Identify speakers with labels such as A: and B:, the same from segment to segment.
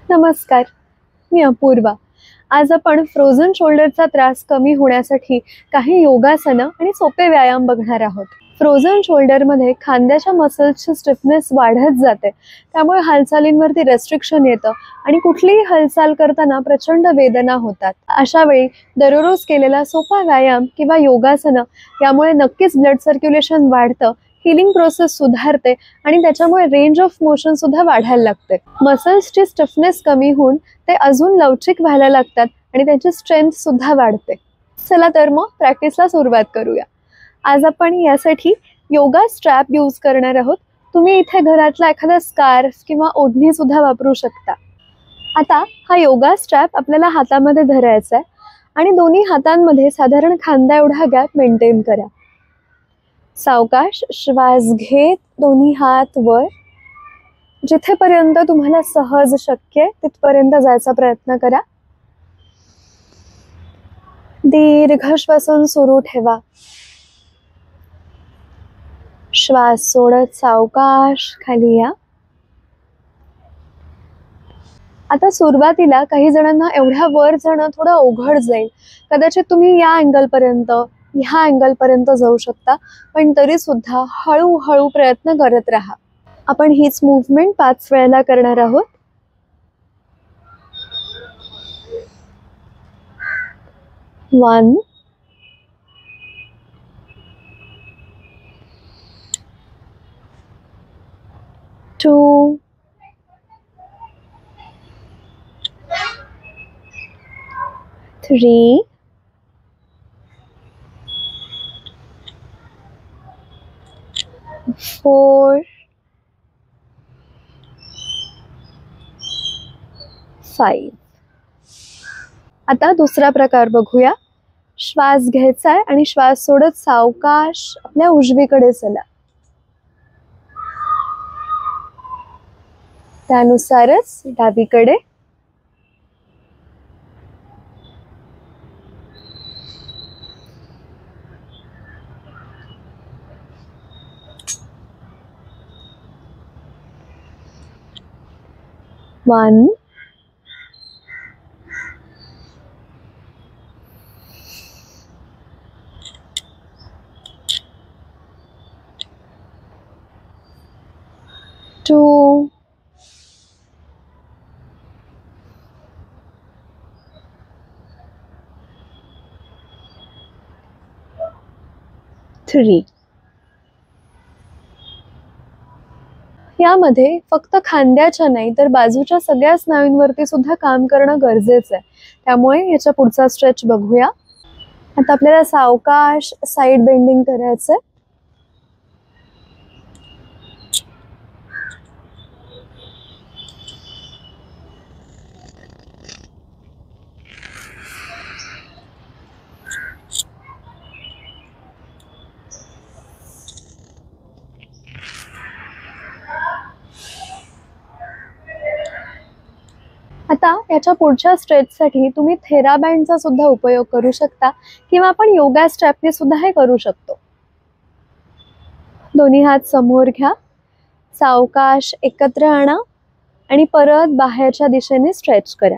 A: नमस्कार, मी अपूर्वा. आज आपण फ्रोझन शोल्डरचा त्रास कमी होण्यासाठी काही योगासनं आणि सोपे व्यायाम बघणार आहोत. फ्रोझन शोल्डरमध्ये खांद्याच्या मसल्सची स्टिफनेस वाढत जाते, त्यामुळे हालचालींवरती रेस्ट्रिक्शन येतं आणि कुठलीही हालचाल करताना प्रचंड वेदना होतात. अशा वेळी दररोज केलेला सोपा व्यायाम किंवा योगासनं यामुळे नक्कीच ब्लड सर्क्युलेशन वाढतं, हिलिंग प्रोसेस सुधारते आणि त्याच्यामुळे रेंज ऑफ मोशन सुद्धा वाढायला लागते. मसल्सची स्टिफनेस कमी होऊन ते अजून लवचिक व्हायला लागतात आणि त्यांची स्ट्रेंथ सुद्धा वाढते. चला तर मग प्रॅक्टिसला सुरुवात करूया. आज आपण यासाठी योगा स्ट्रॅप यूज करणार आहोत. तुम्ही इथे घरातला एखादा स्कार्फ किंवा ओढणी सुद्धा वापरू शकता. आता हा योगा स्ट्रॅप आपल्याला हातामध्ये धरायचा आहे आणि दोन्ही हातांमध्ये साधारण खांदा एवढा गॅप मेंटेन करा. सावकाश श्वास घेत दोन्ही हात वर, जिथेपर्यंत तुम्हाला सहज शक्य आहे तिथपर्यंत जायचा प्रयत्न करा. दीर्घ श्वसन सुरू ठेवा. श्वास सोडत सावकाश खाली या. आता सुरुवातीला काही जणांना एवढ्या वर जाणं थोडं अवघड जाईल. कदाचित तुम्ही या अँगलपर्यंत ह्या अँगलपर्यंत जाऊ शकता, पण तरी सुद्धा हळूहळू प्रयत्न करत राहा. आपण हीच मूव्हमेंट 5 वेळेला करणार आहोत. 1 2 3 4 5. आता दुसरा प्रकार बघूया. श्वास घ्यायचा आहे आणि श्वास सोडत सावकाश आपल्या उजवीकडे चला. त्यानुसारच डावीकडे. वन 2 3. यामध्ये फक्त खांद्याच्या नाही तर बाजूच्या सगळ्या स्नायूंवरती सुद्धा काम करणं गरजेचं आहे. त्यामुळे याच्या पुढचा स्ट्रेच बघूया. आता आपल्याला सावकाश साइड बेंडिंग करायचंय. आता याच्या पुढच्या स्ट्रेचसाठी तुम्ही थेराबँडचा सुद्धा उपयोग करू शकता किंवा आपण योगा स्ट्रॅपने सुद्धा हे करू शकतो. दोन्ही हात समोर घ्या. सावकाश एकत्र आणा आणि परत बाहेरच्या दिशेने स्ट्रेच करा.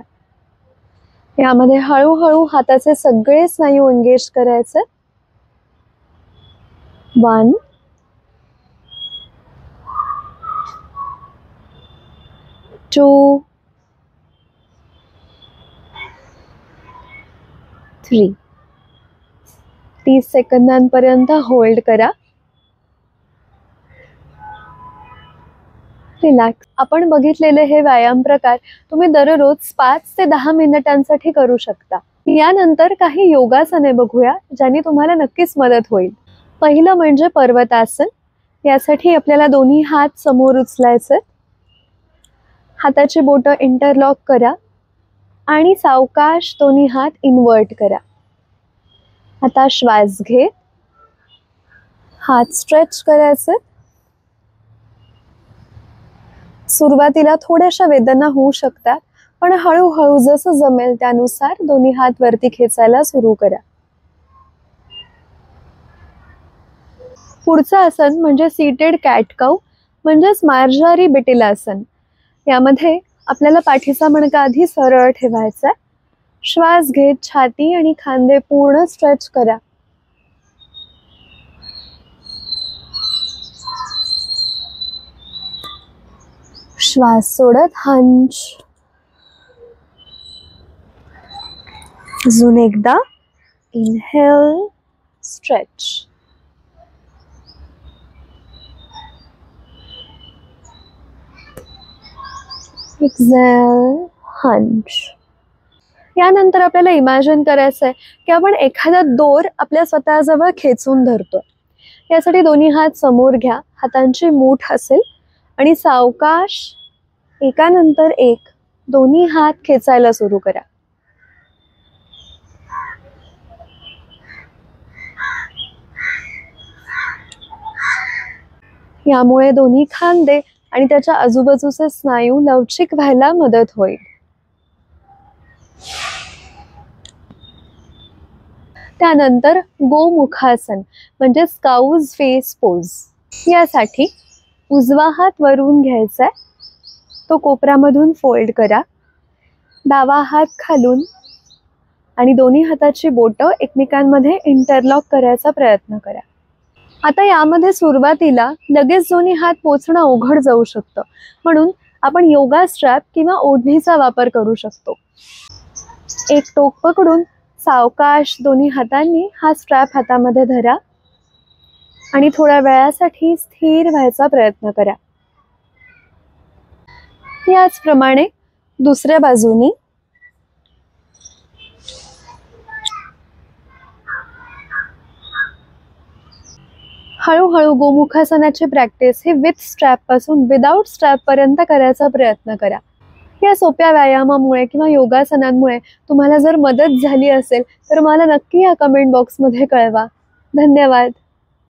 A: यामध्ये हळूहळू हाताचे सगळे स्नायू एंगेज करायचे. 1 2 3. 30 सेकंदांपर्यंत होल्ड करा. रिलॅक्स. आपण बघितलेले हे व्यायाम प्रकार तुम्ही दररोज 5 ते 10 मिनिटांसाठी करू शकता. यानंतर काही योगासने बघूया ज्यांनी तुम्हाला नक्कीच मदत होईल. पहिलं म्हणजे पर्वतासन. यासाठी आपल्याला दोन्ही हात समोर उचलायचे. हाताची बोटं इंटरलॉक करा आणि सावकाश दोन्ही हात इन्व्हर्ट करा. आता श्वास घे. हात स्ट्रेच करायचे. सुरुवातीला थोड्याशा वेदना होऊ शकतात, पण हळूहळू जसं जमेल त्यानुसार दोन्ही हात वरती खेचायला सुरू करा. पुढचं आसन म्हणजे सीटेड कॅट काऊ म्हणजेच मार्जारी बिटिलासन. यामध्ये आपल्याला पाठीचा मणका आधी सरळ ठेवायचा आहे. श्वास घेत छाती आणि खांदे पूर्ण स्ट्रेच करा. श्वास सोडत हंच. अजून एकदा. Inhale, stretch. Exhale, hunch. यानंतर आपल्याला इमॅजिन करायचं आहे की आपण एखादा दोर आपल्या स्वतःजवळ खेचून धरतोय. यासाठी दोन्ही हात समोर घ्या, हातांची मूठ असेल आणि सावकाश एकानंतर एक दोन्ही हात खेचायला सुरू करा. यामुळे दोन्ही खांदे आणि त्याच्या आजूबाजूचे स्नायू लवचिक व्हायला मदत होईल. त्यानंतर गोमुखासन म्हणजे स्काउज फेस पोज. यासाठी उजवा हात वरून घ्यायचा आहे, तो कोपरामधून फोल्ड करा. डावा हात खालून आणि दोन्ही हाताची बोटं एकमेकांमध्ये इंटरलॉक करायचा प्रयत्न करा. आता यामध्ये सुरुवातीला लगेच दोन्ही हात पोचणं अवघड जाऊ शकतं, म्हणून आपण योगा स्ट्रॅप किंवा ओढणीचा वापर करू शकतो. एक टोक पकडून सावकाश दोन्ही हातांनी हा स्ट्रॅप हातामध्ये धरा आणि थोड्या वेळासाठी स्थिर व्हायचा प्रयत्न करा. याचप्रमाणे दुसऱ्या बाजूनी. हळूहळू गोमुखासनाची प्रॅक्टिस ही विथ स्ट्रॅप पासून विदाउट स्ट्रॅप पर्यंत करायचा प्रयत्न करा. या सोप्या व्यायामामुळे किंवा योगासनांमुळे तुम्हाला जर मदत झाली असेल तर मला नक्की या कमेंट बॉक्समध्ये कळवा. धन्यवाद.